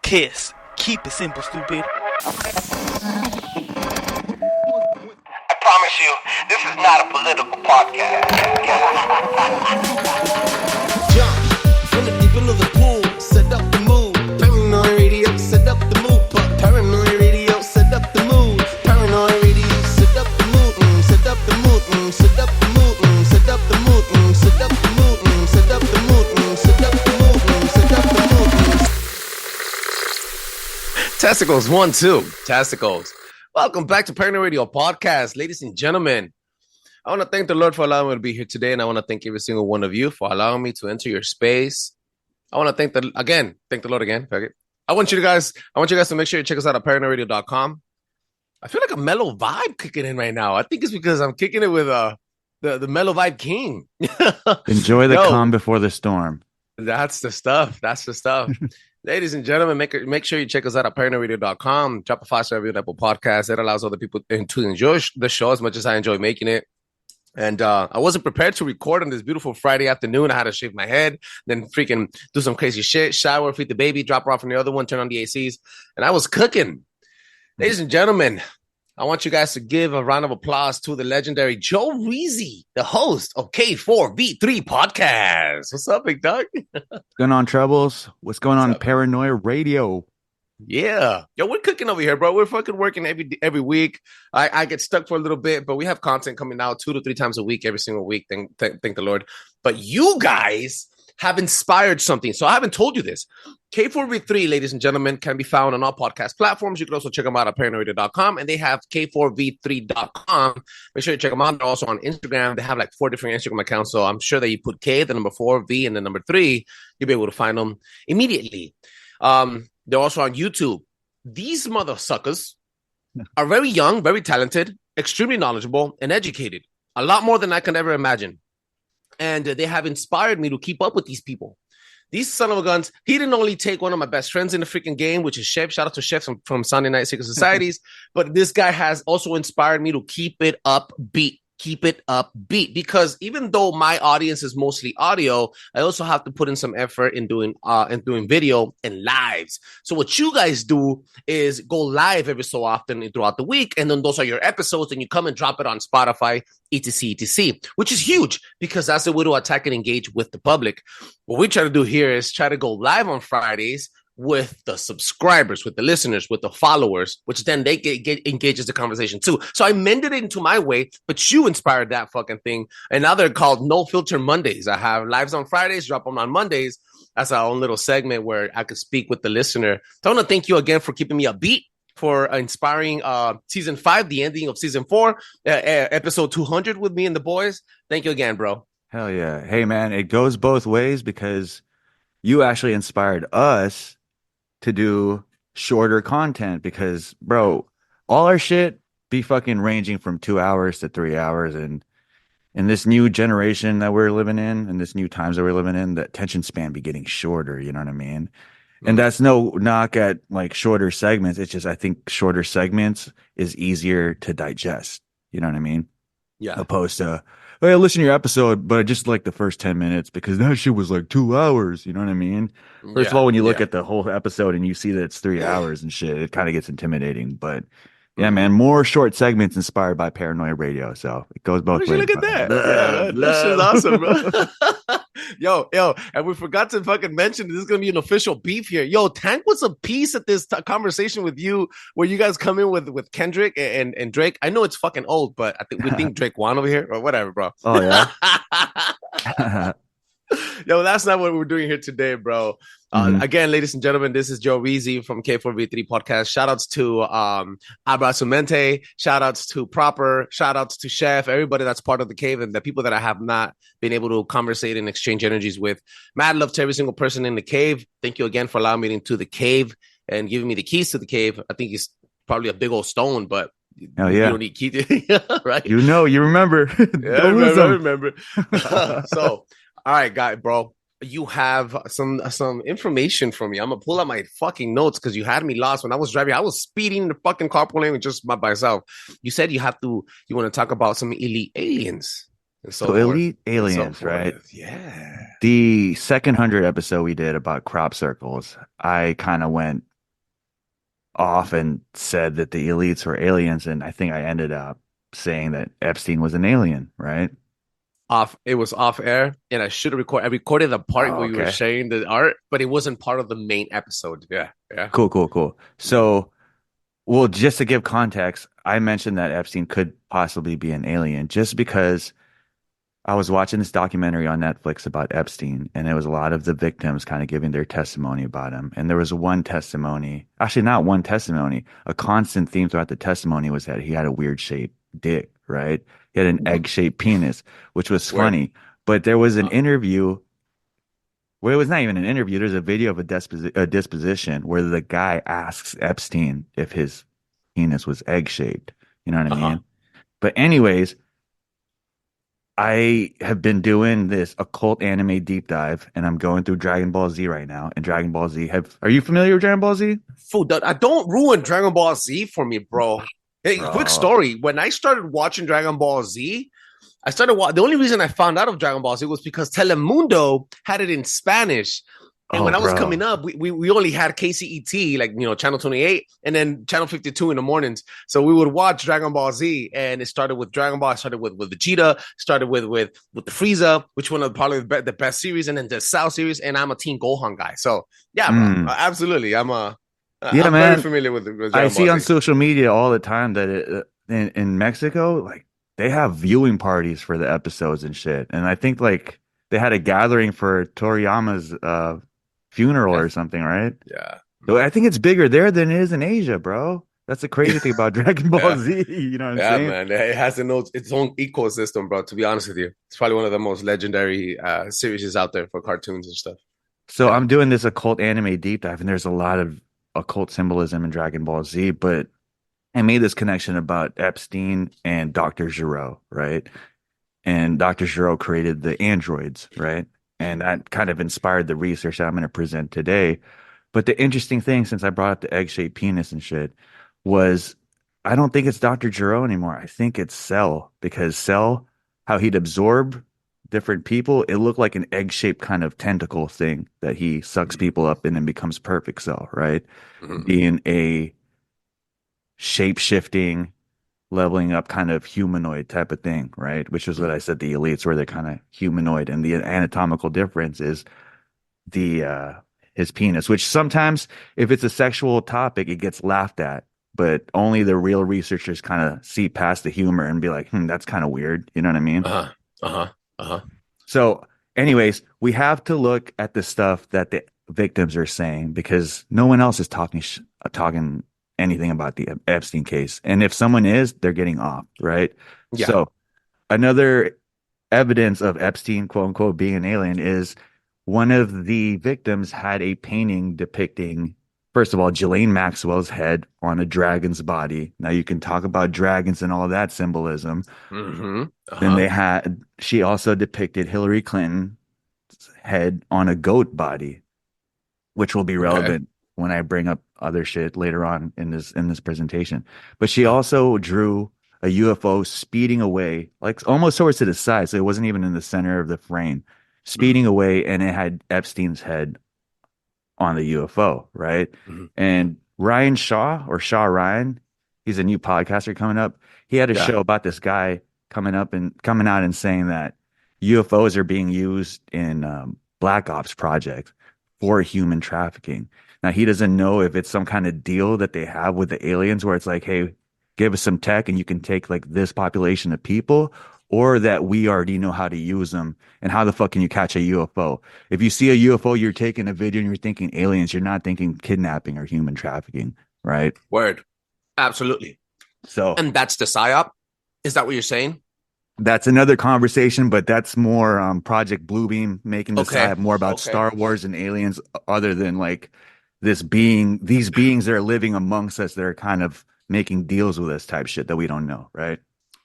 Kiss. Keep it simple, stupid. I promise you, this is not a political podcast. Jump from the deep into the pool, set up the mood. Paranoid radio, set up the mood. Paranoid radio, set up the mood. Paranoid radio, set up the mood. Set up the mood. Set up the mood. Set up the mood. Set up the mood. Set up the mood. Set up the mood. Set up the mood. Testicles 1, 2. Testicles. Welcome back to Paranoid Radio Podcast, ladies and gentlemen. I want to thank the Lord for allowing me to be here today, and I want to thank every single one of you for allowing me to enter your space. I want to thank the Lord again. I want you guys to make sure you check us out at paranoidradio.com. I feel like a mellow vibe kicking in right now. I think it's because I'm kicking it with the mellow vibe king. Enjoy the calm before the storm. That's the stuff. Ladies and gentlemen, make sure you check us out at paranoidradio.com. Drop a 5-star review on Apple Podcasts. That allows other people to enjoy the show as much as I enjoy making it. And I wasn't prepared to record on this beautiful Friday afternoon. I had to shave my head, then freaking do some crazy shit, shower, feed the baby, drop her off from the other one, turn on the ACs. And I was cooking. Ladies and gentlemen, I want you guys to give a round of applause to the legendary Joreeezy, the host of K4V3 podcast. What's up, big dog? What's going on, Trebles? What's going on, Paranoid Radio? Yeah. Yo, we're cooking over here, bro. We're fucking working every week. I get stuck for a little bit, but we have content coming out 2 to 3 times a week, every single week. Thank the Lord. But you guys have inspired something. So I haven't told you this. K4V3, ladies and gentlemen, can be found on all podcast platforms. You can also check them out at paranoid.com, and they have K4V3.com. Make sure you check them out. They're also on Instagram. They have like 4 different Instagram accounts. So I'm sure that you put K, the number 4, V, and the number 3. You'll be able to find them immediately. They're also on YouTube. These mother suckers are very young, very talented, extremely knowledgeable, and educated. A lot more than I can ever imagine. And they have inspired me to keep up with these people. These son of a guns, he didn't only take one of my best friends in the freaking game, which is Chef. Shout out to Chef from Sunday Night Secret Societies. But this guy has also inspired me to keep it upbeat. Keep it upbeat, because even though my audience is mostly audio, I also have to put in some effort in doing video and lives. So what you guys do is go live every so often throughout the week, and then those are your episodes, and you come and drop it on Spotify, etc., which is huge, because that's the way to attack and engage with the public. What we try to do here is try to go live on Fridays with the subscribers, with the listeners, with the followers, which then they get engages the conversation too. So I mended it into my way, but you inspired that fucking thing. And now they're called No Filter Mondays. I have lives on Fridays, drop them on Mondays. That's our own little segment where I could speak with the listener. So I want to thank you again for keeping me upbeat, for inspiring season 5, the ending of season 4, episode 200 with me and the boys. Thank you again, bro. Hell yeah. Hey, man, it goes both ways, because you actually inspired us to do shorter content, because, bro, all our shit be fucking ranging from 2 hours to 3 hours. And in this new generation that we're living in, and this new times that we're living in, the attention span be getting shorter. You know what I mean? And that's no knock at like shorter segments. It's just, I think shorter segments is easier to digest. You know what I mean? Yeah. Opposed to, hey, listen to your episode, but just like the first 10 minutes, because that shit was like 2 hours. You know what I mean? First of all, when you look at the whole episode and you see that it's 3 hours and shit, it kind of gets intimidating. But yeah, man, more short segments inspired by Paranoid Radio. So it goes both ways. Look at that. That shit's awesome, bro. Yo, and we forgot to fucking mention this is going to be an official beef here. Yo, Tank was a piece at this conversation with you where you guys come in with Kendrick and Drake. I know it's fucking old, but I think we think Drake won over here or whatever, bro. Oh, yeah. Yo, that's not what we're doing here today, bro. Again, ladies and gentlemen, this is Joreeezy from K4V3 podcast. Shout outs to Abrasumente, shout outs to Proper, shout outs to Chef, everybody that's part of the cave, and the people that I have not been able to conversate and exchange energies with. Mad love to every single person in the cave. Thank you again for allowing me into the cave and giving me the keys to the cave. I think it's probably a big old stone, but oh, yeah. You don't need keys, right? You know, you remember. Yeah, I remember. So, all right, guy, bro. You have some information for me. I'm gonna pull out my fucking notes because you had me lost when I was driving. I was speeding the fucking carpool lane just by myself. You said you want to talk about some elite aliens. So elite aliens, right? Yeah. The second 100 episode we did about crop circles, I kind of went off and said that the elites were aliens, and I think I ended up saying that Epstein was an alien, right? It was off air, and I recorded the part Oh, where you were okay. sharing the art, but it wasn't part of the main episode. Yeah, yeah. Cool, cool, cool. So, well, just to give context, I mentioned that Epstein could possibly be an alien just because I was watching this documentary on Netflix about Epstein, and it was a lot of the victims kind of giving their testimony about him. And there was one testimony, actually not one testimony, a constant theme throughout the testimony was that he had a weird shaped dick, right? He had an egg-shaped penis, which was Word. funny. But there was an Uh, interview where it was not even an interview. There's a video of a disposition where the guy asks Epstein if his penis was egg-shaped. You know what I uh-huh. mean? But anyways, I have been doing this occult anime deep dive, and I'm going through Dragon Ball Z right now. And Dragon Ball Z, are you familiar with Dragon Ball Z? Food. I don't ruin Dragon Ball Z for me, bro. Hey, quick Bro. story. When I started watching Dragon Ball Z, the only reason I found out of Dragon Ball Z was because Telemundo had it in Spanish. And Oh, when I was coming bro. up, we only had KCET, like, Channel 28, and then Channel 52 in the mornings. So we would watch Dragon Ball Z, and it started with Dragon Ball. It started with Vegeta, started with the Frieza, which one of probably the best series, and then the Cell series. And I'm a Team Gohan guy. So yeah, bro, Mm. absolutely. Yeah, I'm very man. familiar with I Dragon see Ball on Z. social media all the time that in Mexico, like they have viewing parties for the episodes and shit. And I think like they had a gathering for Toriyama's funeral or Death. something, right? Yeah. So I think it's bigger there than it is in Asia, bro. That's the crazy thing about Dragon Ball Yeah. Z. You know what I'm Yeah, saying? man. It has its own ecosystem, bro. To be honest with you, it's probably one of the most legendary series out there for cartoons and stuff. So Yeah. I'm doing this occult anime deep dive, and there's a lot of occult symbolism in Dragon Ball Z, but I made this connection about Epstein and Dr. Giro, right? And Dr. Giro created the androids, right? And that kind of inspired the research that I'm going to present today. But the interesting thing, since I brought up the egg-shaped penis and shit, was I don't think it's Dr. Giro anymore. I think it's Cell, because Cell, how he'd absorb different people, it looked like an egg-shaped kind of tentacle thing that he sucks people up and then becomes perfect Cell, right? Mhm. Being a shape-shifting, leveling up kind of humanoid type of thing, right? Which is what I said, the elites where they're kind of humanoid, and the anatomical difference is the his penis, which sometimes if it's a sexual topic, it gets laughed at, but only the real researchers kind of see past the humor and be like, that's kind of weird. You know what I mean? Uh-huh. Uh-huh. Uh-huh. So, anyways, we have to look at the stuff that the victims are saying because no one else is talking anything about the Epstein case. And if someone is, they're getting off, right? Yeah. So, another evidence of Epstein, quote unquote, being an alien is one of the victims had a painting depicting, first of all, Ghislaine Maxwell's head on a dragon's body. Now you can talk about dragons and all that symbolism. Mm-hmm. Then Uh-huh. she also depicted Hillary Clinton's head on a goat body, which will be Okay. relevant when I bring up other shit later on in this presentation. But she also drew a UFO speeding away, like almost towards to the side, so it wasn't even in the center of the frame, Mm-hmm. speeding away, and it had Epstein's head on the UFO, right? Mm-hmm. And Ryan Shaw or Shaw Ryan, he's a new podcaster coming up. He had a Yeah. show about this guy coming out and saying that UFOs are being used in Black Ops projects for human trafficking. Now he doesn't know if it's some kind of deal that they have with the aliens where it's like, hey, give us some tech and you can take like this population of people, or that we already know how to use them. And how the fuck can you catch a UFO? If you see a UFO, you're taking a video and you're thinking aliens, you're not thinking kidnapping or human trafficking, right? Word. Absolutely. So And that's the psyop. Is that what you're saying? that's another conversation, but that's more Project Bluebeam making this Okay. side more about Okay. Star Wars and aliens, other than like these beings that are living amongst us that are kind of making deals with us type shit that we don't know, right?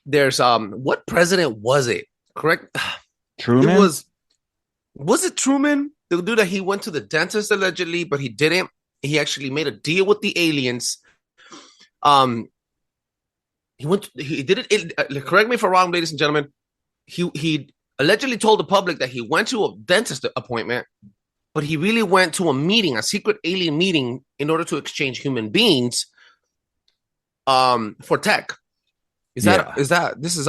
There's what president was it? Correct? It Truman? was it Truman? The dude that he went to the dentist allegedly, but he didn't. He actually made a deal with the aliens. Um, he did it. Correct me if I'm wrong, ladies and gentlemen. He allegedly told the public that he went to a dentist appointment, but he really went to a meeting, a secret alien meeting, in order to exchange human beings for tech. Is that this is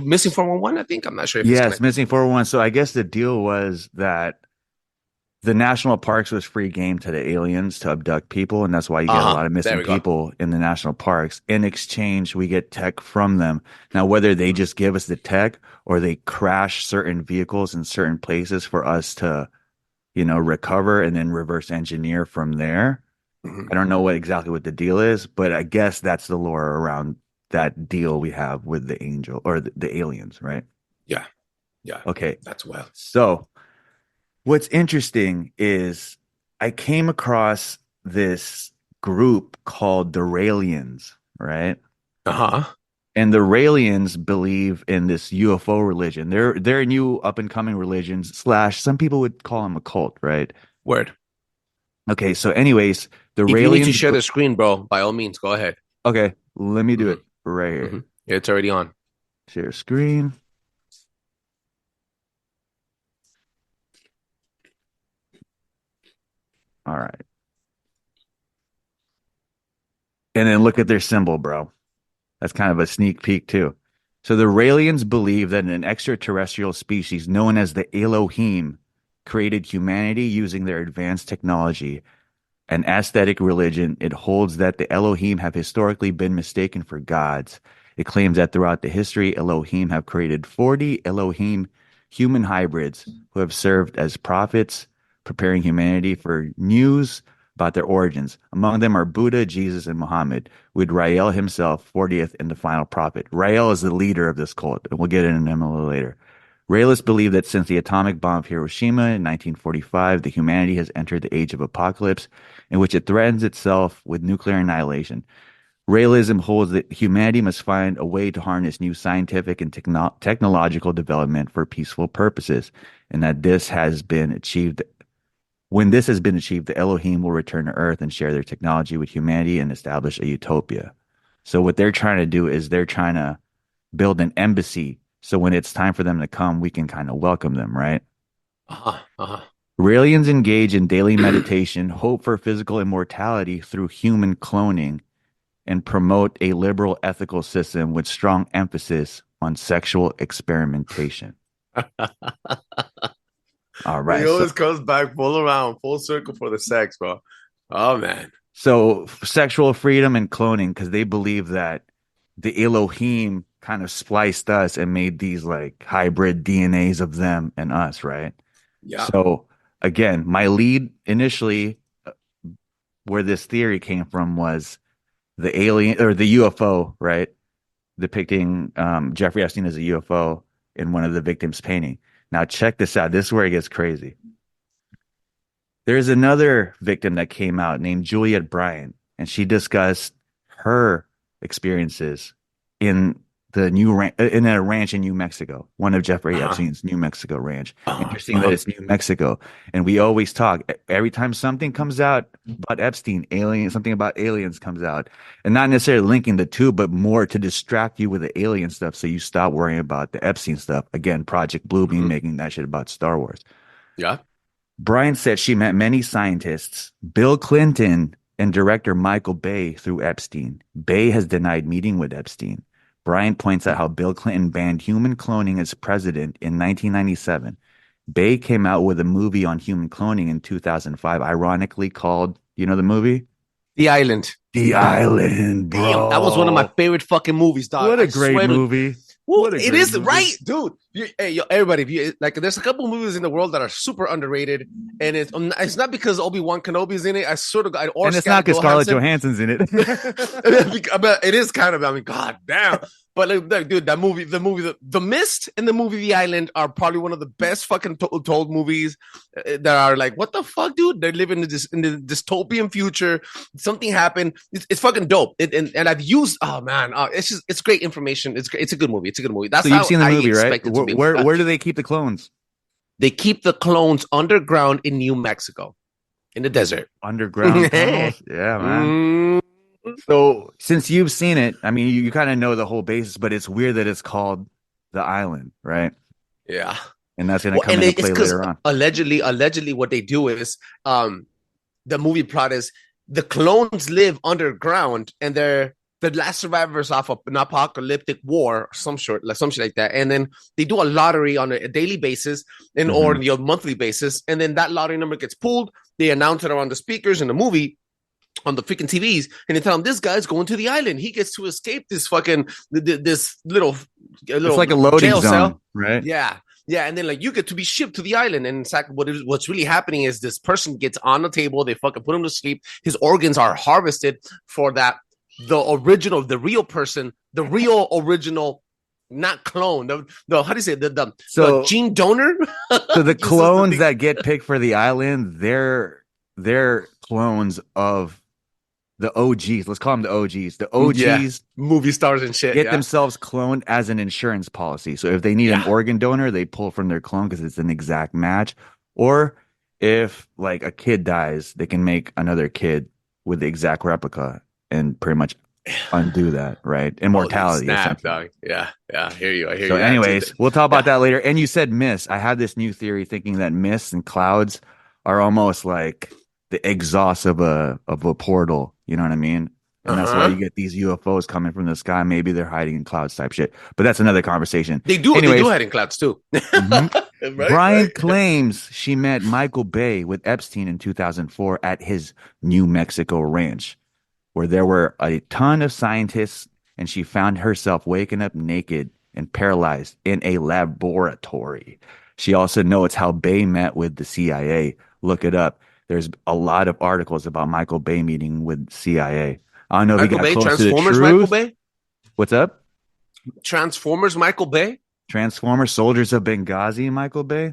missing 411? I think. I'm not sure if it's Yes, connected. missing 401. So I guess the deal was that the national parks was free game to the aliens to abduct people, and that's why you get a lot of There missing we go. people in the national parks. In exchange, we get tech from them. Now, whether they just give us the tech or they crash certain vehicles in certain places for us to, recover and then reverse engineer from there. Mhm. I don't know exactly what the deal is, but I guess that's the lore around that deal we have with the angel or the aliens, right? Yeah, yeah. Okay. That's wild. So what's interesting is I came across this group called the Raelians, right? Uh-huh. And the Raelians believe in this UFO religion. They're a new up and coming religion / some people would call them a cult, right? Word. Okay, so anyways, the If you need to Raelians. share the screen, bro, by all means, go ahead. Okay, let me do Mhm. it right here. Yeah, it's already on. Share screen. All right. And then look at their symbol, bro. That's kind of a sneak peek, too. So the Raelians believe that an extraterrestrial species known as the Elohim created humanity using their advanced technology and aesthetic religion. It holds that the Elohim have historically been mistaken for gods. It claims that throughout the history, Elohim have created 40 Elohim human hybrids who have served as prophets, preparing humanity for news about their origins. Among them are Buddha, Jesus, and Muhammad, with Rael himself 40th and the final prophet. Rael is the leader of this cult, and we'll get into him a little later. Raelists believe that since the atomic bomb of Hiroshima in 1945, the humanity has entered the age of apocalypse, in which it threatens itself with nuclear annihilation. Raelism holds that humanity must find a way to harness new scientific and technological development for peaceful purposes, and that this has been achieved. When this has been achieved, the Elohim will return to Earth and share their technology with humanity and establish a utopia. So what they're trying to do is they're trying to build an embassy. So when it's time for them to come, we can kind of welcome them, right? Uh-huh. Uh-huh. Raelians engage in daily meditation, hope for physical immortality through human cloning, and promote a liberal ethical system with strong emphasis on sexual experimentation. All It right. always comes back full around, full circle for the sex, bro. Oh man. So sexual freedom and cloning, because they believe that the Elohim kind of spliced us and made these like hybrid DNAs of them and us, right? Yeah. So again, my lead initially, where this theory came from was the alien or the UFO, right? Depicting Jeffrey Epstein as a UFO in one of the victims' painting. Now check this out. This is where it gets crazy. There's another victim that came out named Juliet Bryant, and she discussed her experiences in in a ranch in New Mexico, one of Jeffrey Uh-huh. Epstein's New Mexico ranch. Uh-huh. Interesting that Uh-huh. it's New Mexico, and we always talk every time something comes out about Epstein, something about aliens comes out, and not necessarily linking the two, but more to distract you with the alien stuff, so you stop worrying about the Epstein stuff. Again, Project Bluebeam making that shit about Star Wars. Yeah. Brian said she met many scientists, Bill Clinton and director Michael Bay through Epstein. Bay has denied meeting with Epstein. Brian points out how Bill Clinton banned human cloning as president in 1997. Bay came out with a movie on human cloning in 2005, ironically called, you know the movie? The Island. The Island, bro. Damn, that was one of my favorite fucking movies, dog. What a I great swear to- movie. Well, What a it great is movie. right, dude. Hey, yo, everybody, if you like, there's a couple movies in the world that are super underrated, and it's not because Obi-Wan Kenobi's in it. I sort of, or And it's not because Scarlett Johansson. Johansson's in it. But it is kind of. I mean, god damn. But like, dude, the movie, the Mist, and the movie The Island are probably one of the best fucking told movies that are like, what the fuck, dude? They live in the dystopian future. Something happened. It's fucking dope. And I've used. Oh man, it's great information. It's great. It's a good movie. It's a good movie. That's So you've how seen the I movie, right? expect it to be. Where do they keep the clones? They keep the clones underground in New Mexico, in the desert. Underground tunnels? Yeah, man. So since you've seen it, I mean, you kind of know the whole basis, but it's weird that it's called The Island, right? Yeah. And that's going to Well, come and into it's play because later on. allegedly, what they do is, the movie plot is the clones live underground, and they're the last survivors off of an apocalyptic war, or some shit like that. And then they do a lottery on a daily basis, or a monthly basis, and then that lottery number gets pulled. They announce it around the speakers in the movie, on the freaking TVs, and they tell him this guy's going to the island. He gets to escape this fucking this little It's like a loading jail zone, cell. right? Yeah. Yeah, and then like you get to be shipped to the island, and in fact, what's really happening is this person gets on the table. They fucking put him to sleep. His organs are harvested for that the real person, the real original, not clone. The how do you say the gene donor? So the clones that get picked for the island, they're clones of the OGs. Let's call them the OGs. The OGs, movie stars and shit, get themselves cloned as an insurance policy. So if they need an organ donor, they pull from their clone because it's an exact match. Or if like a kid dies, they can make another kid with the exact replica and pretty much undo that, right? Immortality. Snap, dog. Yeah, I hear you. So anyways, we'll talk about that later. And you said mist. I had this new theory thinking that mists and clouds are almost like the exhaust of a portal. You know what I mean? And that's why you get these UFOs coming from the sky. Maybe they're hiding in clouds type shit. But that's another conversation. They do hide in clouds too. Right? Brian claims she met Michael Bay with Epstein in 2004 at his New Mexico ranch, where there were a ton of scientists, and she found herself waking up naked and paralyzed in a laboratory. She also notes how Bay met with the CIA. Look it up. There's a lot of articles about Michael Bay meeting with CIA. I don't know if he got close to the truth. Michael Bay? What's up? Transformers Michael Bay? Transformers, Soldiers of Benghazi, Michael Bay?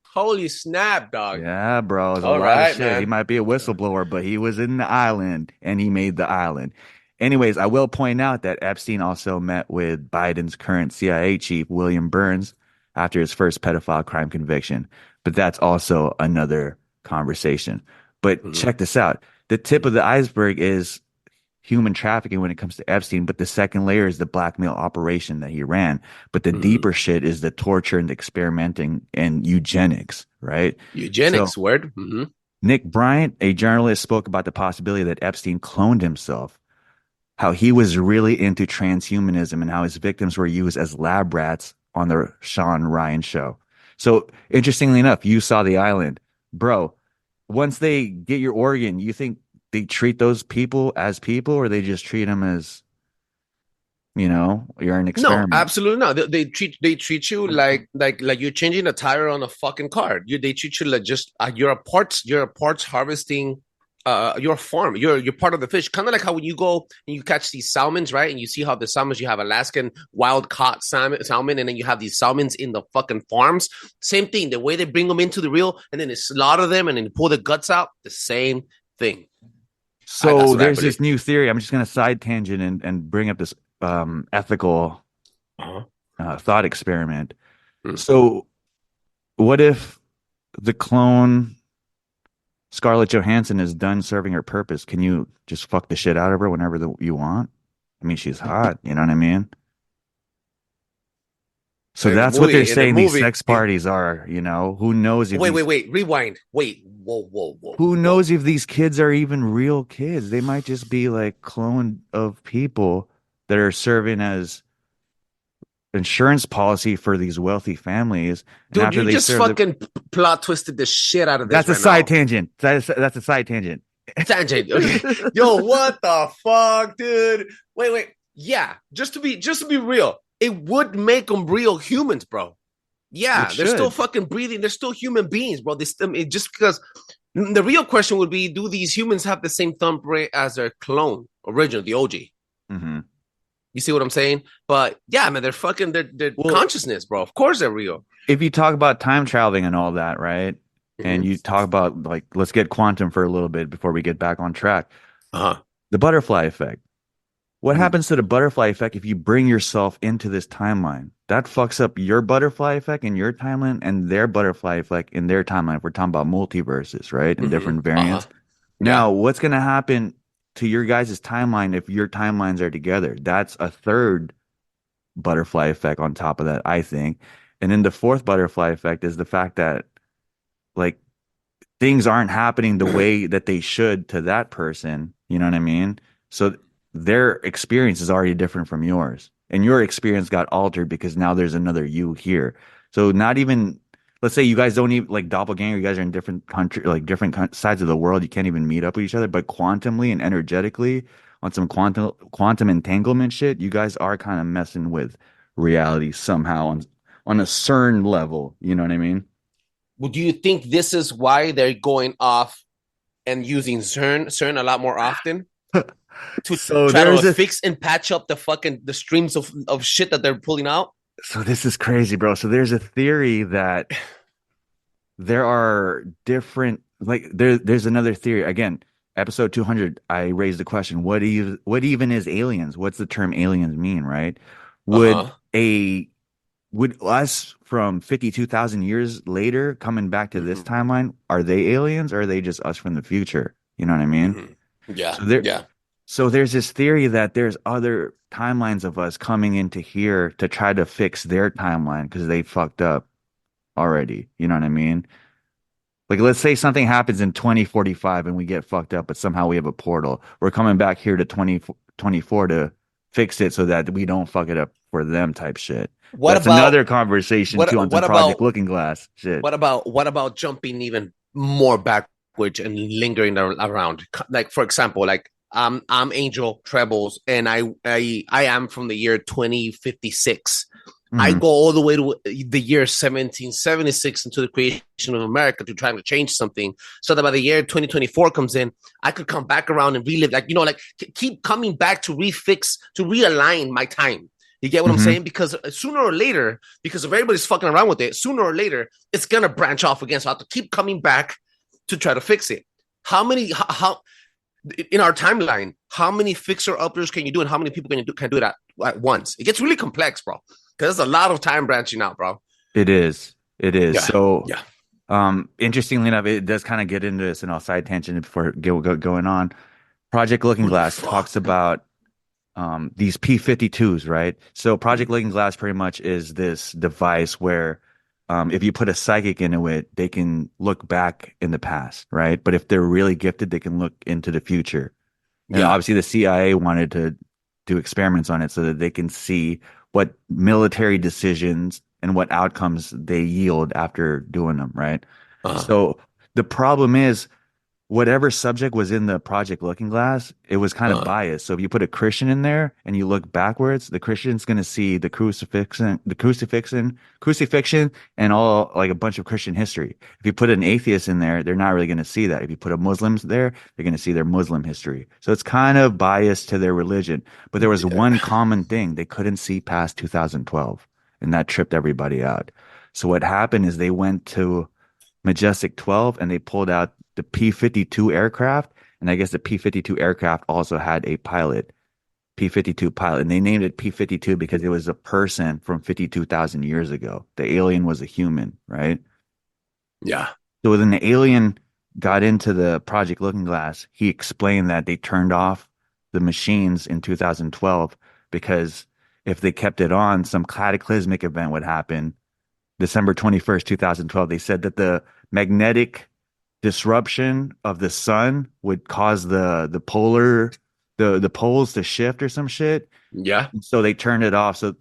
Holy snap, dog. Yeah, bro. It's a lot of shit. Man. He might be a whistleblower, but he was in the island, and he made the island. Anyways, I will point out that Epstein also met with Biden's current CIA chief, William Burns, after his first pedophile crime conviction. But that's also another conversation. But check this out. The tip of the iceberg is human trafficking when it comes to Epstein, but the second layer is the blackmail operation that he ran. But the deeper shit is the torture and the experimenting and eugenics, right? Eugenics, word. Nick Bryant, a journalist, spoke about the possibility that Epstein cloned himself, how he was really into transhumanism, and how his victims were used as lab rats on the Sean Ryan show. So interestingly enough, you saw the island. Bro, once they get your organ, you think they treat those people as people, or they just treat them as, you're an experiment? No, absolutely not. They treat you like you're changing a tire on a fucking car. They treat you like just you're a parts harvesting. Your farm. You're part of the fish. Kind of like how when you go and you catch these salmons, right? And you see how the salmons, you have Alaskan wild caught salmon, and then you have these salmons in the fucking farms. Same thing. The way they bring them into the reel, and then they slaughter them, and then pull the guts out. The same thing. So there's this new theory. I'm just going to side tangent and bring up this ethical thought experiment. So what if the clone Scarlett Johansson is done serving her purpose? Can you just fuck the shit out of her whenever you want? I mean, she's hot. You know what I mean? So that's what they're saying these sex parties are, Who knows if Wait, rewind. Wait, whoa. Who knows if these kids are even real kids? They might just be like clone of people that are serving as insurance policy for these wealthy families. Dude, after you just fucking plot twisted the shit out of this. That's a side tangent. That's a side tangent. Tangent. Okay. Yo, what the fuck, dude? Wait. Yeah, just to be real, it would make them real humans, bro. Yeah, they're still fucking breathing. They're still human beings, bro. Just because the real question would be, do these humans have the same thumbprint as their clone, original, the OG? You see what I'm saying? But yeah, man, they're consciousness, bro. Of course they're real. If you talk about time traveling and all that, right? And you talk about let's get quantum for a little bit before we get back on track. The butterfly effect. What happens to the butterfly effect if you bring yourself into this timeline? That fucks up your butterfly effect in your timeline and their butterfly effect in their timeline. If we're talking about multiverses, right? And different variants. Now, what's going to happen to your guys' timeline if your timelines are together? That's a third butterfly effect on top of that, I think. And then the fourth butterfly effect is the fact that like things aren't happening the way that they should to that person. You know what I mean? So their experience is already different from yours. And your experience got altered because now there's another you here. So not even, let's say you guys don't even like doppelganger, you guys are in different country, like different sides of the world. You can't even meet up with each other, but quantumly and energetically on some quantum entanglement shit, you guys are kind of messing with reality somehow on a certain level. You know what I mean? Well, do you think this is why they're going off and using CERN a lot more often to So try to there's a fix and patch up the streams of shit that they're pulling out? So this is crazy, bro. So there's a theory that there are different there's another theory. Again, episode 200, I raised the question, what even is aliens? What's the term aliens mean, right? Would Uh-huh. a would us from 52,000 years later coming back to this Hmm. timeline, are they aliens or are they just us from the future? You know what I mean? Hmm. Yeah, So there yeah. so there's this theory that there's other timelines of us coming into here to try to fix their timeline because they fucked up already. You know what I mean? Like, let's say something happens in 2045 and we get fucked up, but somehow we have a portal. We're coming back here to 2024 to fix it so that we don't fuck it up for them type shit. What That's about another conversation too on some what Project about Looking Glass shit. what about jumping even more backwards and lingering around? Like for example, like I'm Angel Trebles, and I am from the year 2056. I Hmm. go all the way to the year 1776 into the creation of America to try to change something, so that by the year 2024 comes in, I could come back around and relive, like keep coming back to refix, to realign my time. You get what I'm Hmm. saying? Because sooner or later, because if everybody's fucking around with it, sooner or later, it's gonna branch off again. So I have to keep coming back to try to fix it. How in our timeline, how many fixer uppers can you do, and how many people can do it at once? It gets really complex, bro. Because there's a lot of time branching out, bro. It is. It is. Yeah, So, yeah. interestingly enough, it does kind of get into this, and I'll side tangent before going on. Project Looking Holy Glass fuck. talks about these P52s, right? So Project Looking Glass pretty much is this device where if you put a psychic into it, they can look back in the past, right? But if they're really gifted, they can look into the future. And Yeah. obviously the CIA wanted to do experiments on it so that they can see what military decisions and what outcomes they yield after doing them, right? Uh-huh. So the problem is whatever subject was in the Project Looking Glass, it was kind of Uh-huh. biased. So if you put a Christian in there and you look backwards, the Christian's going to see crucifixion, and all like a bunch of Christian history. If you put an atheist in there, they're not really going to see that. If you put a Muslim there, they're going to see their Muslim history. So it's kind of biased to their religion. But there was one common thing they couldn't see past 2012, and that tripped everybody out. So what happened is they went to Majestic 12 and they pulled out the P-52 aircraft. And I guess the P-52 aircraft also had a pilot, P-52 pilot. And they named it P-52 because it was a person from 52,000 years ago. The alien was a human, right? Yeah. So when the alien got into the Project Looking Glass, he explained that they turned off the machines in 2012 because if they kept it on, some cataclysmic event would happen. December 21st, 2012, they said that the magnetic disruption of the sun would cause the poles to shift or some shit. Yeah. So they turned it off to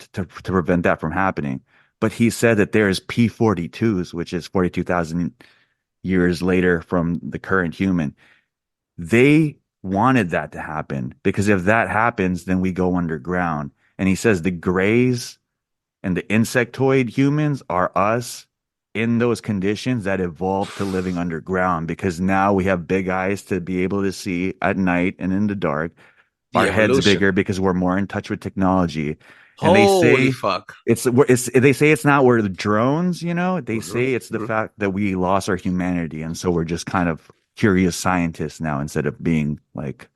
prevent that from happening. But he said that there's P-42s, which is 42,000 years later from the current human. They wanted that to happen because if that happens, then we go underground. And he says the grays and the insectoid humans are us in those conditions that evolved to living underground because now we have big eyes to be able to see at night and in the dark. The Our heads evolution. bigger because we're more in touch with technology. And Holy fuck. they say it's not we're the drones, they Hmm. say it's the Hmm. fact that we lost our humanity. And so we're just kind of curious scientists now instead of being like,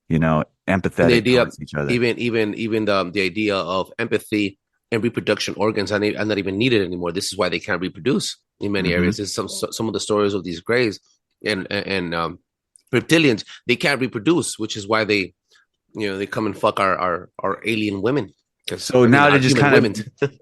And the empathetic idea, towards each other. even the idea of empathy and reproduction organs are not even needed anymore. This is why they can't reproduce in many Hmm. areas. This is some of the stories of these grays and reptilians. They can't reproduce, which is why they come and fuck our alien women Because So now to just human kind women. of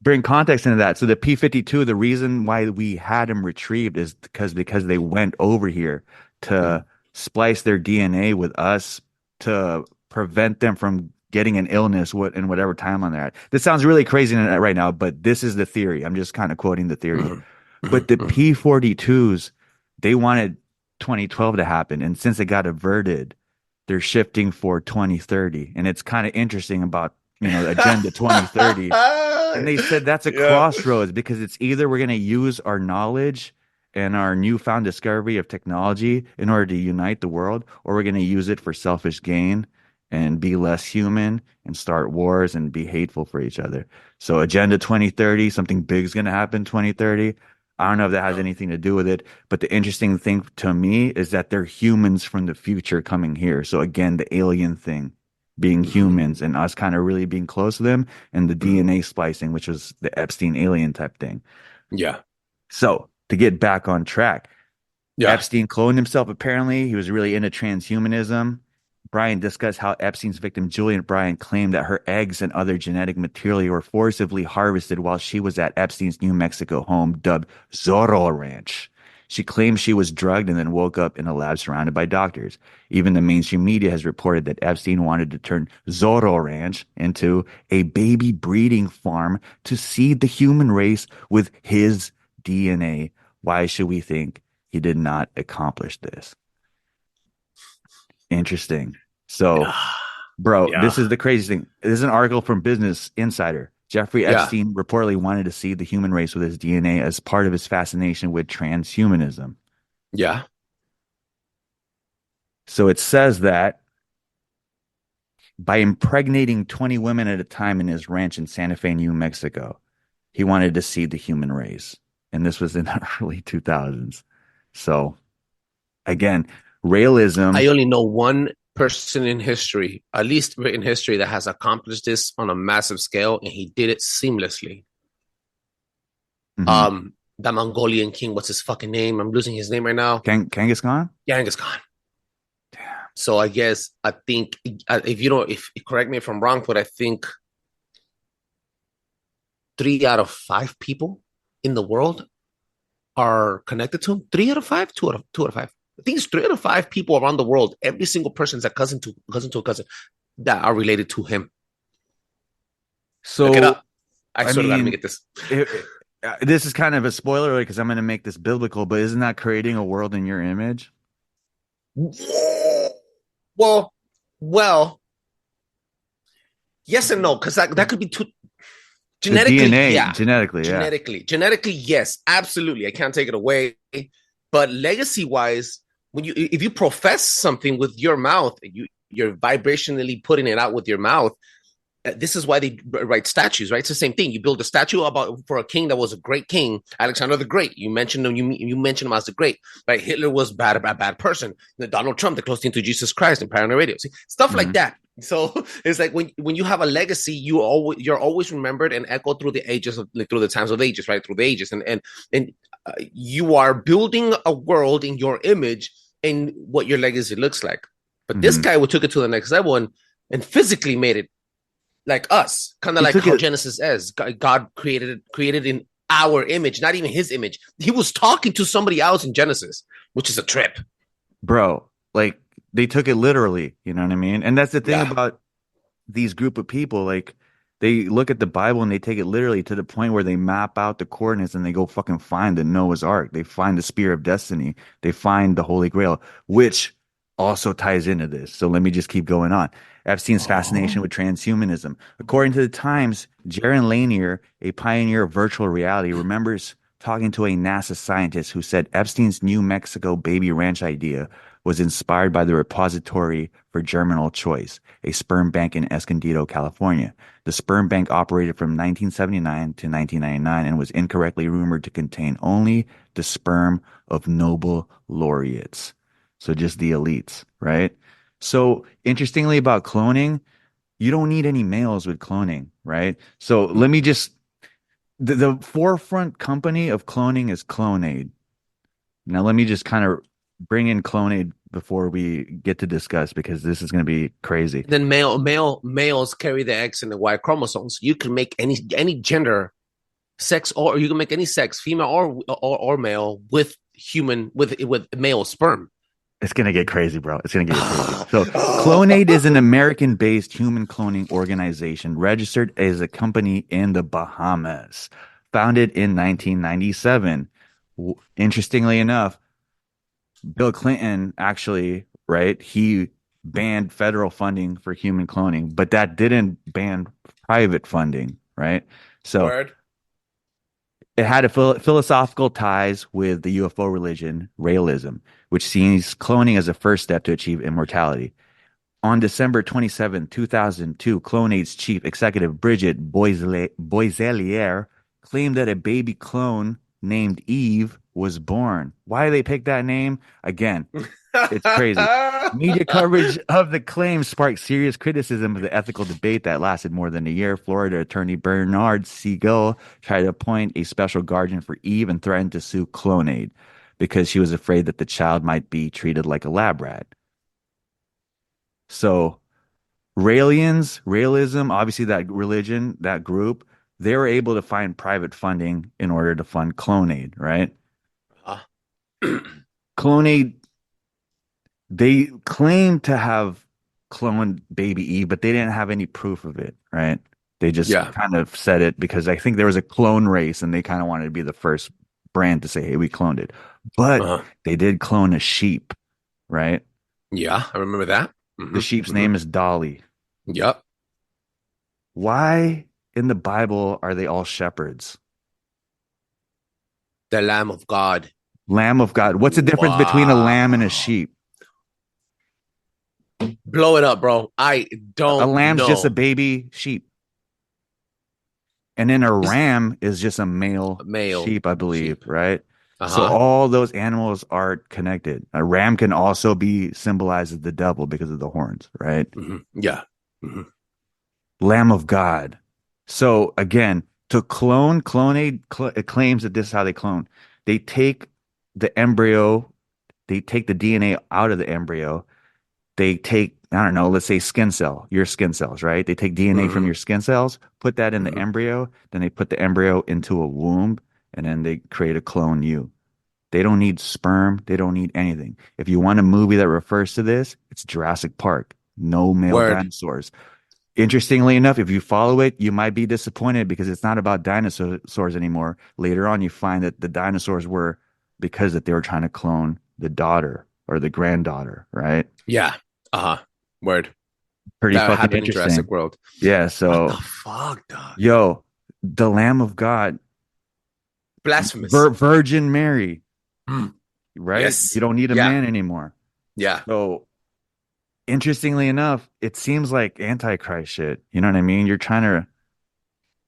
bring context into that. So the P-52, the reason why we had them retrieved is because they went over here to splice their DNA with us to prevent them from getting an illness in whatever timeline they're at. This sounds really crazy right now, but this is the theory. I'm just kind of quoting the theory. But the P-42s, they wanted 2012 to happen, and since it got averted, they're shifting for 2030. And it's kind of interesting about Agenda 2030. And they said that's a Yeah. crossroads because it's either we're going to use our knowledge and our newfound discovery of technology in order to unite the world, or we're going to use it for selfish gain and be less human and start wars and be hateful for each other. So Agenda 2030, something big is going to happen 2030. I don't know if that has anything to do with it, but the interesting thing to me is that they're humans from the future coming here. So again, the alien thing being humans and us kind of really being close to them, and the DNA splicing, which was the Epstein alien type thing. Yeah. So to get back on track, Yeah. Epstein cloned himself. Apparently, he was really into transhumanism. Brian discussed how Epstein's victim, Julian Brian, claimed that her eggs and other genetic material were forcibly harvested while she was at Epstein's New Mexico home, dubbed Zorro Ranch. She claimed she was drugged and then woke up in a lab surrounded by doctors. Even the mainstream media has reported that Epstein wanted to turn Zorro Ranch into a baby breeding farm to seed the human race with his DNA. Why should we think he did not accomplish this? Interesting. So, bro, Yeah. this is the crazy thing. This is an article from Business Insider. Jeffrey Yeah. Epstein reportedly wanted to seed the human race with his DNA as part of his fascination with transhumanism. Yeah. So it says that by impregnating 20 women at a time in his ranch in Santa Fe, New Mexico, he wanted to seed the human race. And this was in the early 2000s. So, again, Raelism. I only know one person in history, at least in history, that has accomplished this on a massive scale, and he did it seamlessly. The Mongolian king, what's his fucking name? I'm losing his name right now. Genghis Khan? Genghis Khan. Damn. So I think if correct me if I'm wrong, but I think 3 out of 5 people in the world are connected to him. 3 out of 5, 2 out of 5. I think it's 3 out of 5 people around the world. Every single person is a cousin to a cousin that are related to him. So look it up. I I sort of got to mean, get this. This is kind of a spoiler because I'm going to make this biblical, but isn't that creating a world in your image? Well, yes and no, because that could be too genetically. DNA, yeah, genetically, yes, absolutely. I can't take it away. But legacy-wise, if you profess something with your mouth, you're vibrationally putting it out with your mouth. This is why they write statues, right? It's the same thing. You build a statue for a king that was a great king, Alexander the Great. You mentioned him. You mentioned him as the great, right? Hitler was a bad person. Donald Trump, the closest to Jesus Christ, and Paranoid Radio, see, stuff like that. So it's like when you have a legacy, you're always remembered and echoed through the ages through the times of ages, right? Through the ages, and you are building a world in your image and what your legacy looks like. But this guy took it to the next level and physically made it like us, kind of like how Genesis is. God created in our image, not even his image. He was talking to somebody else in Genesis, which is a trip. Bro, like they took it literally, you know what I mean? And that's the thing about these group of people. Like they look at the Bible and they take it literally to the point where they map out the coordinates and they go fucking find the Noah's Ark. They find the Spear of Destiny. They find the Holy Grail, which also ties into this. So let me just keep going on. Epstein's fascination with transhumanism. According to the Times, Jaron Lanier, a pioneer of virtual reality, remembers talking to a NASA scientist who said Epstein's New Mexico baby ranch idea was inspired by the Repository for Germinal Choice, a sperm bank in Escondido, California. The sperm bank operated from 1979 to 1999 and was incorrectly rumored to contain only the sperm of Nobel laureates. So just the elites, right? So interestingly about cloning, you don't need any males with cloning, right? So let me just, the forefront company of cloning is CloneAid. Now let me just kind of bring in clonate before we get to discuss because this is going to be crazy. Then males carry the X and the Y chromosomes. You can make any gender, sex, or you can make any sex, female or male, with male sperm. It's going to get crazy, bro. It's going to get crazy. So, Clonate is an American-based human cloning organization registered as a company in the Bahamas, founded in 1997. Interestingly enough, Bill Clinton actually, right, he banned federal funding for human cloning, but that didn't ban private funding, right? So, Word. it had philosophical ties with the UFO religion, Raelism, which sees cloning as a first step to achieve immortality. On December 27, 2002, Clonate's chief executive, Bridget Boiselier, claimed that a baby clone named Eve was born. Why they picked that name? Again, it's crazy. Media coverage of the claim sparked serious criticism of the ethical debate that lasted more than a year. Florida attorney Bernard Siegel tried to appoint a special guardian for Eve and threatened to sue Clonate because she was afraid that the child might be treated like a lab rat. So, Raelism, obviously that religion, that group, they were able to find private funding in order to fund Clonate, right? Clonate, they claimed to have cloned baby Eve, but they didn't have any proof of it, right? They just kind of said it because I think there was a clone race and they kind of wanted to be the first brand to say, hey, we cloned it. But they did clone a sheep, right? Yeah, I remember that. Mm-hmm. The sheep's name is Dolly. Yep. Why in the Bible are they all shepherds? The Lamb of God. Lamb of God. What's the difference between a lamb and a sheep? Blow it up, bro. I don't know. A lamb's just a baby sheep. And then a ram is just a male sheep, I believe, right? So all those animals are connected. A ram can also be symbolized as the devil because of the horns, right? Mm-hmm. Yeah. Mm-hmm. Lamb of God. So again, to clonate, it claims that this is how they clone. They take the embryo, they take the DNA out of the embryo. They take, I don't know, let's say your skin cells, right? They take DNA from your skin cells, put that in the embryo, then they put the embryo into a womb, and then they create a clone you. They don't need sperm. They don't need anything. If you want a movie that refers to this, it's Jurassic Park. No male dinosaurs. Interestingly enough, if you follow it, you might be disappointed because it's not about dinosaurs anymore. Later on, you find that the dinosaurs were because that they were trying to clone the daughter or the granddaughter, right? Yeah. Word. Pretty that fucking interesting. In Jurassic World. Yeah. So, what the fuck, dog? Yo, the Lamb of God, blasphemous. Virgin Mary, right? Yes. You don't need a man anymore. Yeah. So, interestingly enough, it seems like Antichrist shit. You know what I mean? You're trying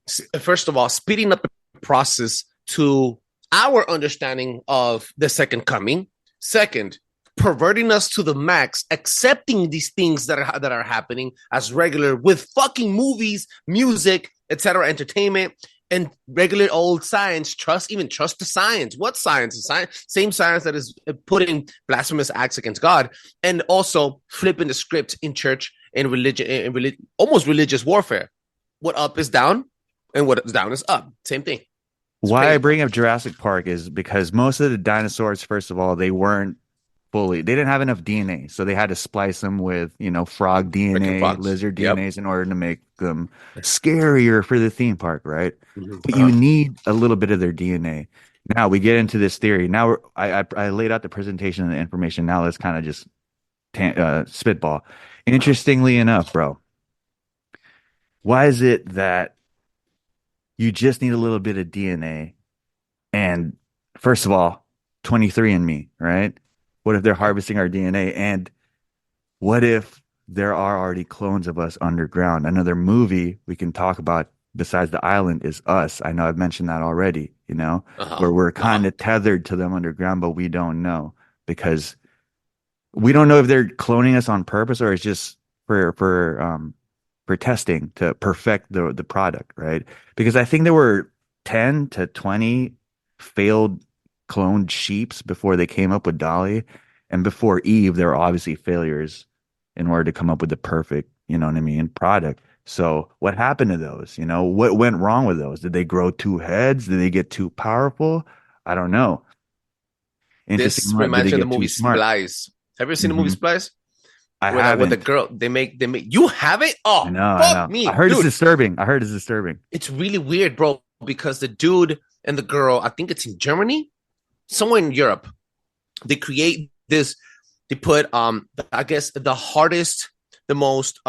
to, first of all, speeding up the process to our understanding of the second coming. Second, perverting us to the max, accepting these things that are happening as regular with fucking movies, music, etc., entertainment, and regular old science. Trust the science. What science? The science, same science that is putting blasphemous acts against God, and also flipping the script in church and religion, almost religious warfare. What up is down, and what is down is up. Same thing. Why I bring up Jurassic Park is because most of the dinosaurs, first of all, they didn't have enough DNA, so they had to splice them with, frog DNA, lizard DNAs in order to make them scarier for the theme park, right? But you need a little bit of their DNA. Now we get into this theory. Now I laid out the presentation and the information. Now let's kind of just spitball. Interestingly enough, bro, why is it that you just need a little bit of DNA? And first of all, 23andMe, right? What if they're harvesting our DNA? And what if there are already clones of us underground? Another movie we can talk about besides The Island is Us. I know I've mentioned that already, where we're kind of tethered to them underground, but we don't know because we don't know if they're cloning us on purpose or it's just for testing to perfect the product, right? Because I think there were 10 to 20 failed cloned sheeps before they came up with Dolly. And before Eve, there were obviously failures in order to come up with the perfect, you know what I mean, product. So what happened to those? You know, what went wrong with those? Did they grow two heads? Did they get too powerful? I don't know. Interesting. This Did reminds they me of the get too movie smart? Splice. Have you ever seen the movie Hmm. Splice? I With the haven't. girl, they make you have it? I Oh, know. I fuck know. I me, heard it's dude. disturbing. I heard it's disturbing. It's really weird, bro, because the dude and the girl, I think it's in Germany, somewhere in Europe, they create this, they put I guess the hardest, the most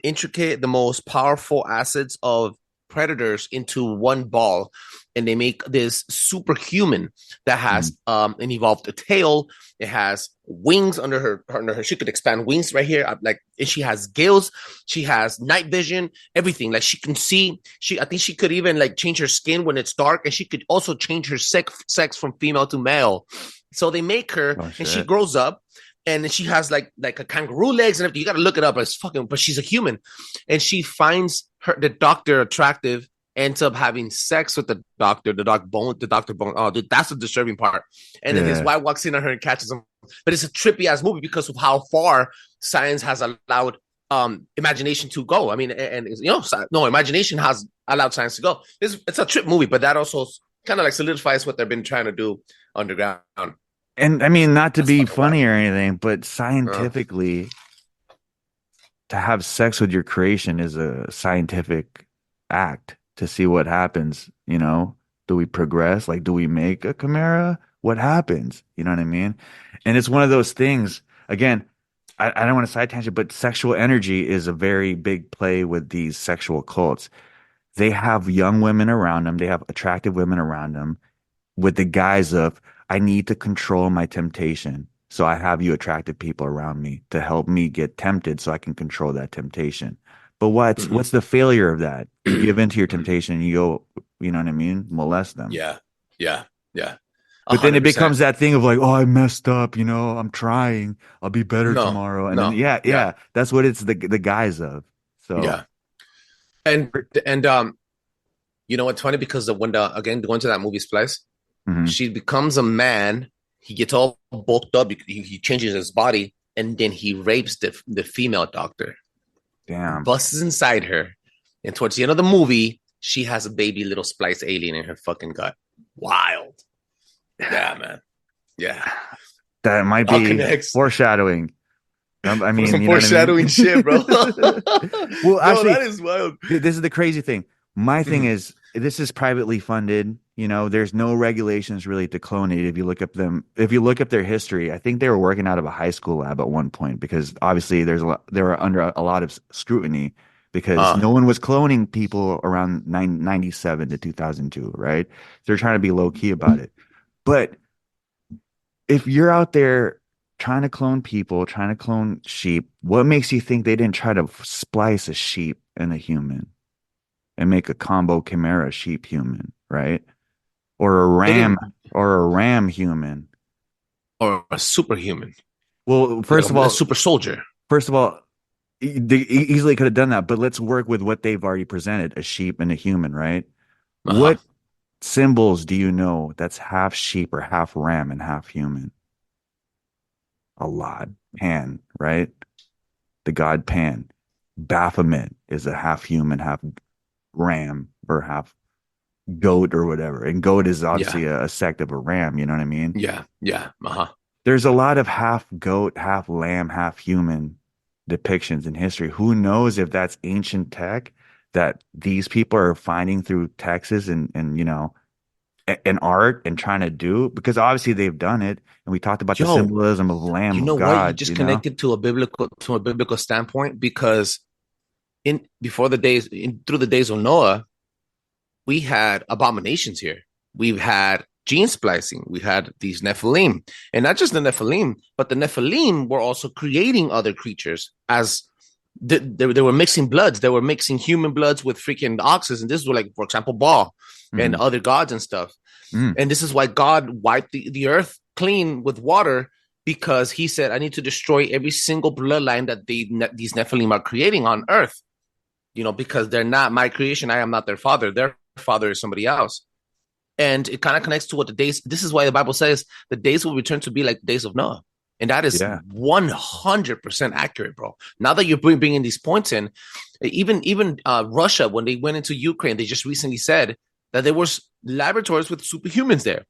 intricate, the most powerful assets of predators into one ball, and they make this superhuman that Mm. has an evolved tail. It has wings under her. She could expand wings right here, like, and she has gills. She has night vision, everything. Like, she can see. I think she could even like change her skin when it's dark, and she could also change her sex from female to male. So they make her, Oh and she shit. grows up, and then she has like a kangaroo legs and everything. You got to look it up. It's fucking, but she's a human, and she finds the doctor attractive. Ends up having sex with the doctor. The doctor bone. Oh, dude, that's the disturbing part. And then his Yeah. wife walks in on her and catches him. But it's a trippy ass movie because of how far science has allowed imagination to go. I mean, and no, imagination has allowed science to go. It's a trip movie, but that also kind of like solidifies what they've been trying to do underground. And I mean, not to That's be fucking wild. funny or anything, but Uh, scientifically, to have sex with your creation is a scientific act to see what happens. You know, do we progress? Like, do we make a chimera? What happens? You know what I mean? And it's one of those things. Again, I don't want to side tangent, but sexual energy is a very big play with these sexual cults. They have young women around them, they have attractive women around them with the guise of, I need to control my temptation. So I have you attractive people around me to help me get tempted so I can control that temptation. But what's the failure of that? You give into your temptation and you go, you know what I mean? Molest them. yeah, yeah, yeah. But then it 100%. becomes that thing of like, oh, I messed up, you know, I'm trying. I'll be better No, tomorrow. And then no, yeah, yeah, yeah, that's what it's the guise of. So yeah. And you know what's funny, because when the again going to that movie Splice, mhm. she becomes a man. He gets all bulked up. He changes his body, and then he rapes the female doctor, Damn. busts inside her, and towards the end of the movie, she has a baby little splice alien in her fucking gut. Wild. Yeah, man. Yeah. That might All be connects. foreshadowing. I mean, Some you know what I foreshadowing mean? shit, bro. Well, Yo, actually, that is wild. this is the crazy thing. My thing Mhm. is, this is privately funded. You know, there's no regulations really to clone it. If you look up their history, I think they were working out of a high school lab at one point because obviously they were under a lot of scrutiny because Uh, no one was cloning people around 97 to 2002, right? They're trying to be low key about it. But if you're out there trying to clone people, trying to clone sheep, what makes you think they didn't try to splice a sheep and a human and make a combo chimera sheep human, right? Or a they ram didn't, or a ram human. or a superhuman, Well, like a super soldier. first of all, they easily could have done that, but let's work with what they've already presented, a sheep and a human, right? Uh-huh. What symbols do you know that's half sheep or half ram and half human? A lot. Pan, right? The god Pan. Baphomet is a half human, half ram, or half goat or whatever. And goat is Yeah, obviously a sect of a ram, you know what I mean? yeah, yeah. Uh-huh. There's a lot of half goat, half lamb, half human depictions in history. Who knows if that's ancient tech that these people are finding through Texas and you know, and art and trying to do because obviously they've done it. And we talked about the Yo, symbolism of you Lamb know of what? You God, just you know? connected to a biblical standpoint, because in before the days through the days of Noah, we had abominations here. We've had gene splicing. We had these Nephilim, and not just the Nephilim, but the Nephilim were also creating other creatures as they were mixing bloods. They were mixing human bloods with freaking oxes, and this was like, for example, Baal and Mm, other gods and stuff. mm. And this is why God wiped the earth clean with water, because he said, I need to destroy every single bloodline that these Nephilim are creating on earth, because they're not my creation. I am not their father. Their father is somebody else. And it kind of connects to what this is why the Bible says the days will return to be like the days of Noah. And that is 100% accurate, bro. Now that you're bringing these points in, even Russia, when they went into Ukraine, they just recently said that there was laboratories with superhumans there.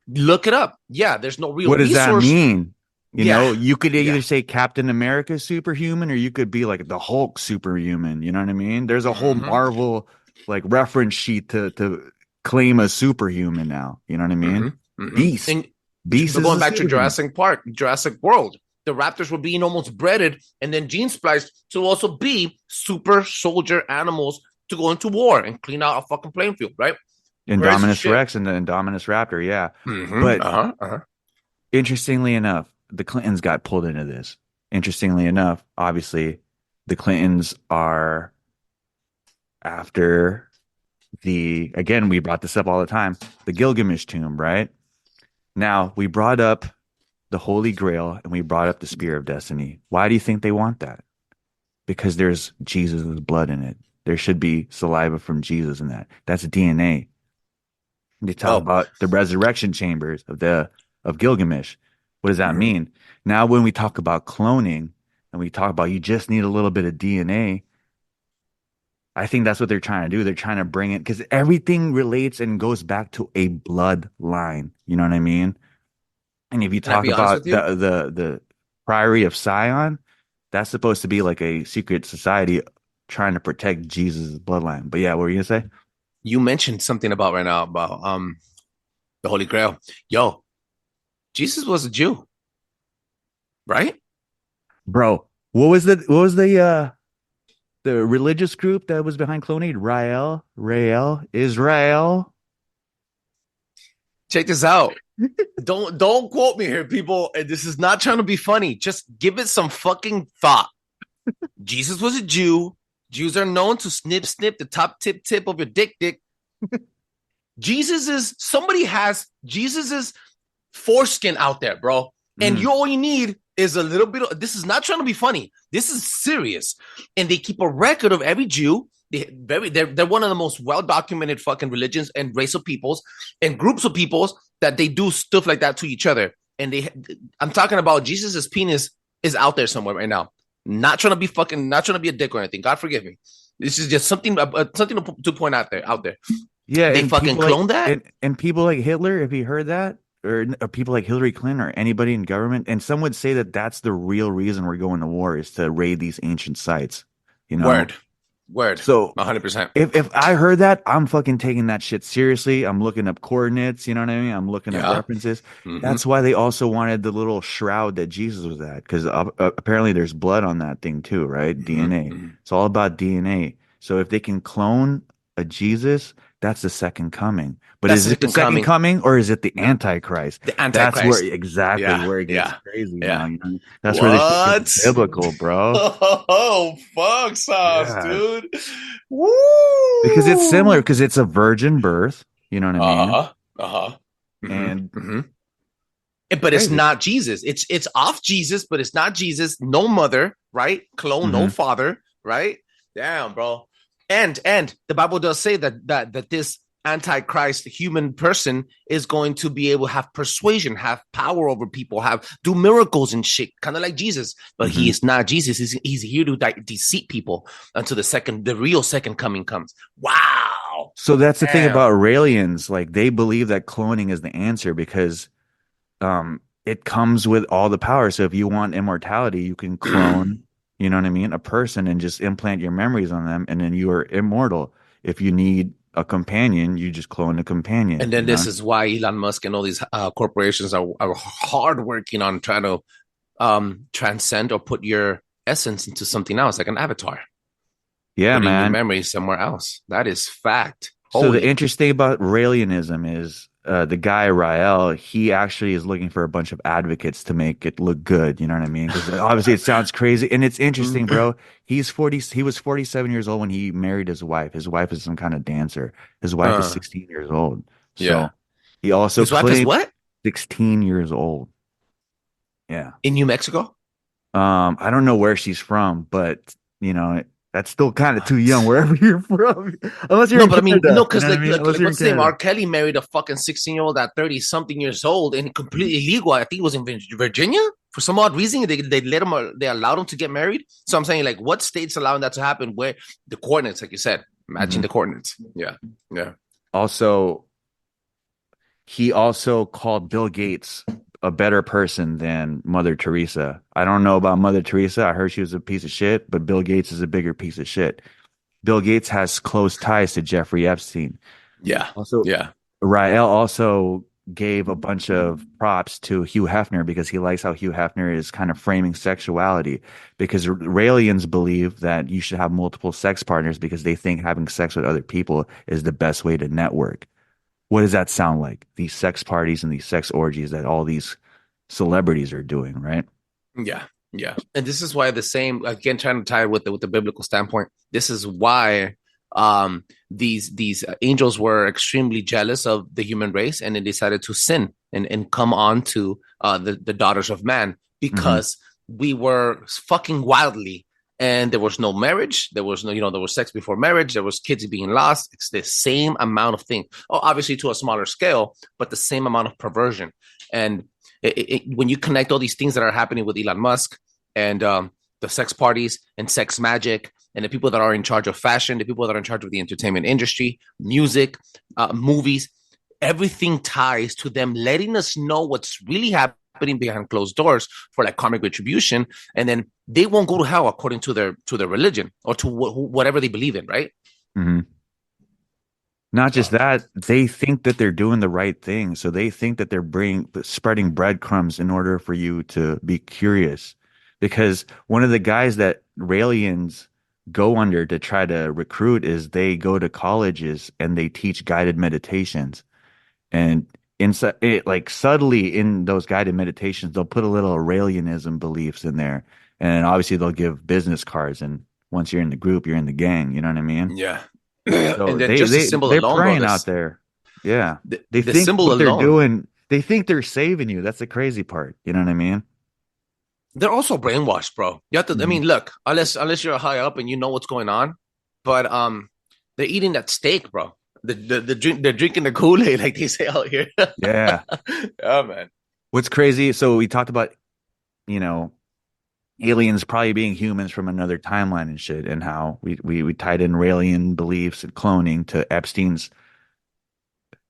Look it up. Yeah, there's no real What does that resource. mean? You know, you could either Yeah. say Captain America superhuman, or you could be like the Hulk superhuman. You know what I mean? There's a whole Marvel like reference sheet to claim a superhuman now. You know what I mean? Beast. And Beast is going a back to superhuman. Jurassic Park, Jurassic World, the raptors were being almost breeded and then gene spliced to also be super soldier animals to go into war and clean out a fucking playing field, right? Indominus Rex and the Indominus Raptor, yeah. But interestingly enough, the Clintons got pulled into this. Interestingly enough, obviously, the Clintons are after again, we brought this up all the time, the Gilgamesh tomb, right? Now, we brought up the Holy Grail and we brought up the Spear of Destiny. Why do you think they want that? Because there's Jesus' blood in it. There should be saliva from Jesus in that. That's DNA. They talk about the resurrection chambers of Gilgamesh. What does that mean? Now, when we talk about cloning and we talk about you just need a little bit of DNA, I think that's what they're trying to do. They're trying to bring it because everything relates and goes back to a bloodline. You know what I mean? And if you talk about the Priory of Sion, that's supposed to be like a secret society trying to protect Jesus' bloodline. But yeah, what were you gonna say? You mentioned something about right now about the Holy Grail. Yo, Jesus was a Jew, right? Bro, what was the religious group that was behind cloning? Israel. Check this out. Don't quote me here, people. This is not trying to be funny. Just give it some fucking thought. Jesus was a Jew. Jews are known to snip the top tip of your dick. Somebody has Jesus's foreskin out there, bro. And you all you need is a little bit of, this is not trying to be funny. This is serious. And they keep a record of every Jew. They're one of the most well-documented fucking religions and race of peoples and groups of peoples that they do stuff like that to each other. And I'm talking about Jesus's penis is out there somewhere right now. Not trying to be a dick or anything. God forgive me. This is just something to point out there. Yeah, they fucking cloned that. And people like Hitler, if you heard that, or people like Hillary Clinton or anybody in government, and some would say that that's the real reason we're going to war is to raid these ancient sites. You know, Word. So 100%. If I heard that, I'm fucking taking that shit seriously. I'm looking up coordinates. You know what I mean? I'm looking at references. That's why they also wanted the little shroud that Jesus was at, because apparently there's blood on that thing too, right? DNA. It's all about DNA. So if they can clone a Jesus, that's the second coming. But is it the second coming or is it the Antichrist? The Antichrist. That's where it gets crazy. Yeah. You know? That's where they get biblical, bro. Oh, fuck sauce, dude. Woo! Because it's similar, because it's a virgin birth. You know what I mean? And but it's not Jesus. It's off Jesus, but it's not Jesus. No mother, right? Clone, no father, right? Damn, bro. And the Bible does say that this Antichrist human person is going to be able to have persuasion, have power over people, do miracles and shit, kind of like Jesus. But he is not Jesus. He's here to deceive people until the real second coming comes. Wow. So that's the thing about Raelians. Like, they believe that cloning is the answer because it comes with all the power. So if you want immortality, you can clone, you know what I mean, a person and just implant your memories on them, and then you are immortal. If you need a companion, you just clone a companion. And then this is why Elon Musk and all these corporations are hard working on trying to transcend or put your essence into something else, like an avatar. Yeah, putting man. your memory somewhere else. That is fact. So the interesting about Raelianism is the guy Rael, he actually is looking for a bunch of advocates to make it look good. You know what I mean? Because obviously it sounds crazy, and it's interesting, bro. He was 47 years old when he married his wife. His wife is some kind of dancer. His wife is 16 years old. So he also his wife is what? 16 years old. Yeah. In New Mexico? I don't know where she's from, but you know, that's still kind of too young wherever you're from. Unless you're because you know what's the name? R. Kelly married a fucking 16-year-old at 30-something years old and completely legal. I think it was in Virginia. for some odd reason, they let them, they allowed them to get married. So I'm saying, like, what state's allowing that to happen? Where the coordinates, like you said, matching the coordinates. Yeah, yeah. Also, he also called Bill Gates a better person than Mother Teresa. I don't know about Mother Teresa. I heard she was a piece of shit, but Bill Gates is a bigger piece of shit. Bill Gates has close ties to Jeffrey Epstein. Yeah. Also, Yeah. Rael also gave a bunch of props to Hugh Hefner because he likes how Hugh Hefner is kind of framing sexuality. Because Raelians believe that you should have multiple sex partners because they think having sex with other people is the best way to network. What does that sound like? These sex parties and these sex orgies that all these celebrities are doing, right? Yeah. Yeah. And this is why the same, again, trying to tie it with the biblical standpoint. This is why these angels were extremely jealous of the human race, and they decided to sin and come on to the daughters of man, because we were fucking wildly, and there was no marriage, there was no, there was sex before marriage, there was kids being lost. It's the same amount of thing, obviously to a smaller scale, but the same amount of perversion. And when you connect all these things that are happening with Elon Musk and the sex parties and sex magic, and the people that are in charge of fashion, the people that are in charge of the entertainment industry, music, movies, everything ties to them letting us know what's really happening behind closed doors for like karmic retribution, and then they won't go to hell according to their religion or to whatever they believe in, right? Mm-hmm. Not just that, they think that they're doing the right thing. So they think that they're spreading breadcrumbs in order for you to be curious. Because one of the guys that Raelians go under to try to recruit is they go to colleges and they teach guided meditations. And inside it, like subtly in those guided meditations, they'll put a little Aurelianism beliefs in there. And obviously they'll give business cards. And once you're in the group, you're in the gang. You know what I mean? Yeah. So And then just the symbol they're alone, praying bro, out there. Yeah. They the think symbol what they're alone. doing, they think they're saving you. That's the crazy part. You know what I mean? They're also brainwashed, bro. You have to. I Mhm. mean, look, unless you're high up and you know what's going on, but they're eating that steak, bro. They're drinking the Kool-Aid, like they say out here. Yeah. Oh man. What's crazy? So we talked about, you know, aliens probably being humans from another timeline and shit, and how we tied in Raelian beliefs and cloning to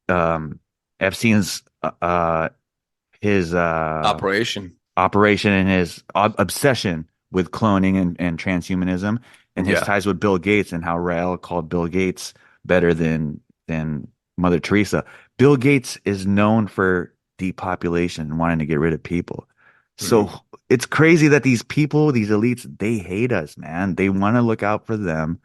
um Epstein's his Operation. operation and his obsession with cloning and transhumanism, and his Yeah. ties with Bill Gates, and how Rael called Bill Gates better than Mother Teresa. Bill Gates is known for depopulation and wanting to get rid of people. So it's crazy that these people, these elites, they hate us, man. They want to look out for them.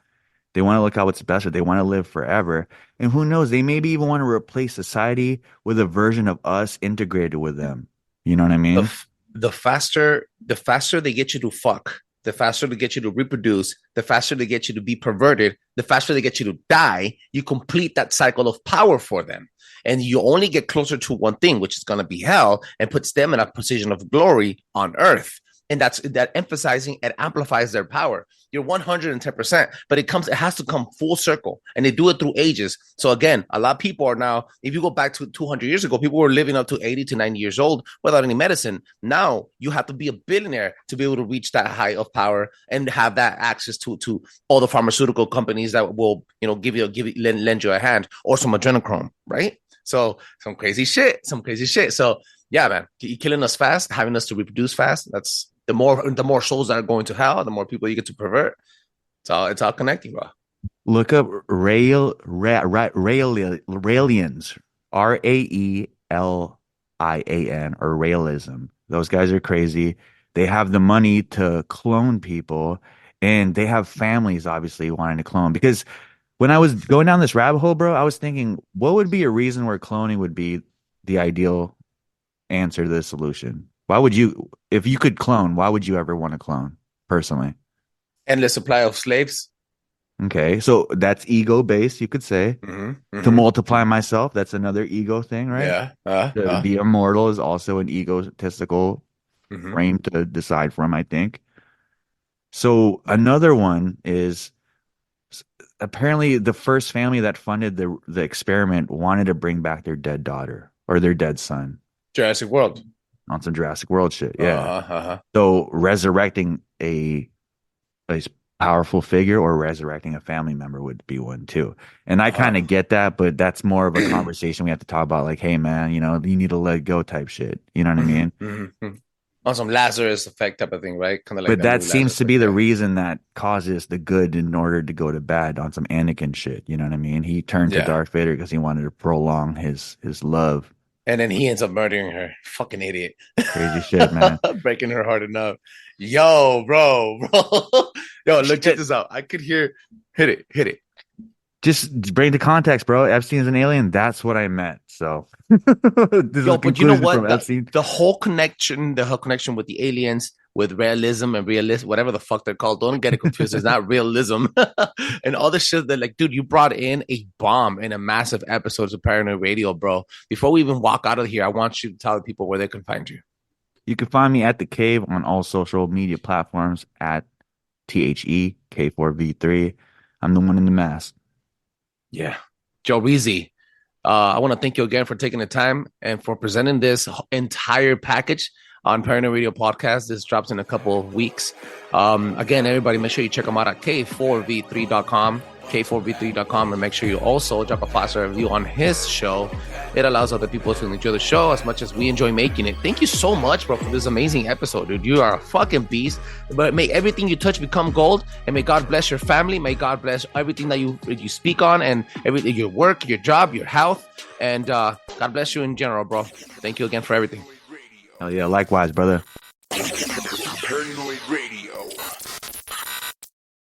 They want to look out what's best for. They want to live forever. And who knows? They maybe even want to replace society with a version of us integrated with them. You know what I mean? The faster they get you to fuck, the faster they get you to reproduce, the faster they get you to be perverted, the faster they get you to die, you complete that cycle of power for them. And you only get closer to one thing, which is going to be hell, and puts them in a position of glory on earth. And that emphasizing and amplifies their power. You're 110%, but it has to come full circle, and they do it through ages. So again, a lot of people are now, if you go back to 200 years ago, people were living up to 80 to 90 years old without any medicine. Now you have to be a billionaire to be able to reach that height of power and have that access to all the pharmaceutical companies that will, lend you a hand, or some adrenochrome, right? So some crazy shit. So yeah, man, you're killing us fast, having us to reproduce fast. That's the more souls that are going to hell, the more people you get to pervert. It's all connecting, bro. Look up Raelians, Raelian, or Raelism. Those guys are crazy. They have the money to clone people, and they have families obviously wanting to clone. Because when I was going down this rabbit hole, bro, I was thinking, what would be a reason where cloning would be the ideal answer to this solution? Why would you, if you could clone, why would you ever want to clone personally? Endless supply of slaves. Okay, so that's ego based, you could say. To multiply myself, that's another ego thing, right? Yeah. To be immortal is also an egotistical frame to decide from, I think. So another one is apparently the first family that funded the experiment wanted to bring back their dead daughter or their dead son. Jurassic World. on some Jurassic World shit. Yeah. Uh-huh. So resurrecting a powerful figure or resurrecting a family member would be one too. And I kind of get that, but that's more of a conversation we have to talk about. Like, hey man, you need to let go type shit. You know what I mean? Mm-hmm. On some Lazarus effect type of thing, right? Kind of like But that seems to be the effect. reason that causes the good in order to go to bad on some Anakin shit. You know what I mean? He turned to Darth Vader because he wanted to prolong his love. And then he ends up murdering her. Fucking idiot. Crazy shit, man. Breaking her heart enough. Yo, bro. Yo, look, check this out. I could hear. Hit it. Just bring the context, bro. Epstein's an alien. That's what I meant. So, this Yo, but you know what? Epstein. The whole connection with the aliens, with realism and realism, whatever the fuck they're called. Don't get it confused. It's not realism and all the shit that, like, dude, you brought in a bomb in a massive episodes of Paranoid Radio, bro. Before we even walk out of here, I want you to tell the people where they can find you. You can find me at The Cave on all social media platforms at K4V3. I'm the one in the mask. Yeah. Joreeezy, I want to thank you again for taking the time and for presenting this entire package on Paranoid Radio Podcast. This drops in a couple of weeks. Again, everybody, make sure you check them out at K4V3.com, K4V3.com, and make sure you also drop a 5-star review on his show. It allows other people to enjoy the show as much as we enjoy making it. Thank you so much, bro, for this amazing episode, dude. You are a fucking beast. But may everything you touch become gold, and may God bless your family. May God bless everything that you speak on, and everything, your work, your job, your health, and God bless you in general, bro. Thank you again for everything. Oh yeah, likewise, brother. Paranoid Radio.